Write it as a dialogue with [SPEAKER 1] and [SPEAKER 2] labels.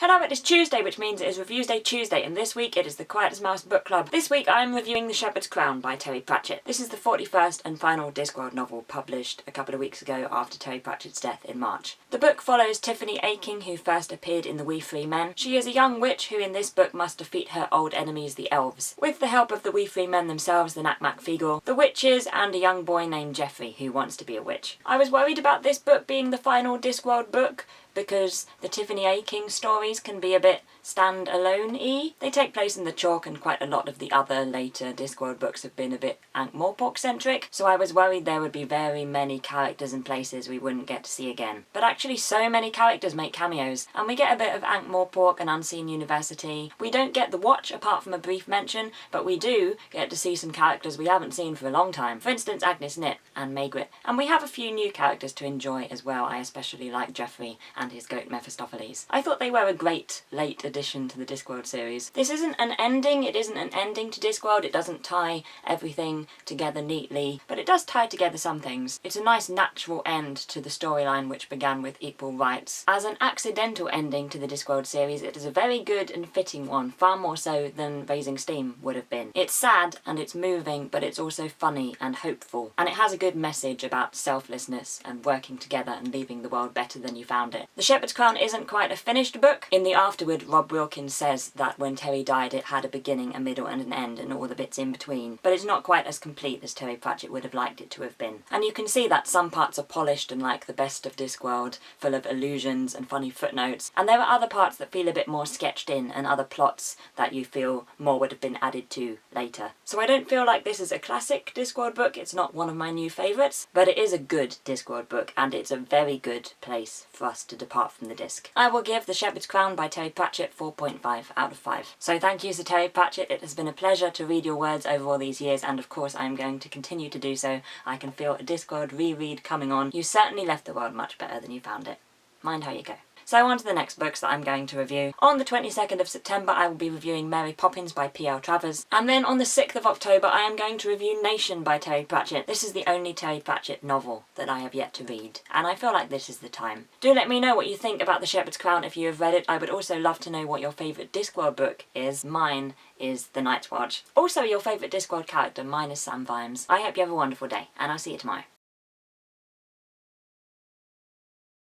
[SPEAKER 1] Hello, it is Tuesday, which means it is Reviews Day Tuesday, and this week it is the Quiet as Mouse Book Club. This week I am reviewing The Shepherd's Crown by Terry Pratchett. This is the 41st and final Discworld novel published a couple of weeks ago after Terry Pratchett's death in March. The book follows Tiffany Aching, who first appeared in The We Free Men. She is a young witch who in this book must defeat her old enemies, the elves, with the help of the We Free Men themselves, the Nakmak the witches, and a young boy named Geoffrey who wants to be a witch. I was worried about this book being the final Discworld book, because the Tiffany Aching stories can be a bit stand-alone-y. They take place in the Chalk, and quite a lot of the other later Discworld books have been a bit Ankh-Morpork-centric, so I was worried there would be very many characters and places we wouldn't get to see again. But actually so many characters make cameos, and we get a bit of Ankh-Morpork and Unseen University. We don't get the Watch apart from a brief mention, but we do get to see some characters we haven't seen for a long time. For instance, Agnes Nitt and Maigret. And we have a few new characters to enjoy as well. I especially like Geoffrey and his goat Mephistopheles. I thought they were a great late addition to the Discworld series. This isn't an ending, it isn't an ending to Discworld, it doesn't tie everything together neatly, but it does tie together some things. It's a nice natural end to the storyline which began with equal rights. As an accidental ending to the Discworld series, it is a very good and fitting one, far more so than Raising Steam would have been. It's sad and it's moving, but it's also funny and hopeful, and it has a good message about selflessness and working together and leaving the world better than you found it. The Shepherd's Crown isn't quite a finished book. In the afterword, Rob Wilkins says that when Terry died it had a beginning, a middle and an end and all the bits in between, but it's not quite as complete as Terry Pratchett would have liked it to have been. And you can see that some parts are polished and like the best of Discworld, full of allusions and funny footnotes, and there are other parts that feel a bit more sketched in and other plots that you feel more would have been added to later. So I don't feel like this is a classic Discworld book, it's not one of my new favourites, but it is a good Discworld book and it's a very good place for us to depart from the disc. I will give The Shepherd's Crown by Terry Pratchett 4.5 out of 5. So thank you to Terry Pratchett, it has been a pleasure to read your words over all these years, and of course I am going to continue to do so. I can feel a Discworld reread coming on. You certainly left the world much better than you found it. Mind how you go. So on to the next books that I'm going to review. On the 22nd of September I will be reviewing Mary Poppins by P.L. Travers, and then on the 6th of October I am going to review Nation by Terry Pratchett. This is the only Terry Pratchett novel that I have yet to read, and I feel like this is the time. Do let me know what you think about The Shepherd's Crown if you have read it. I would also love to know what your favourite Discworld book is. Mine is The Night's Watch. Also your favourite Discworld character. Mine is Sam Vimes. I hope you have a wonderful day, and I'll see you tomorrow.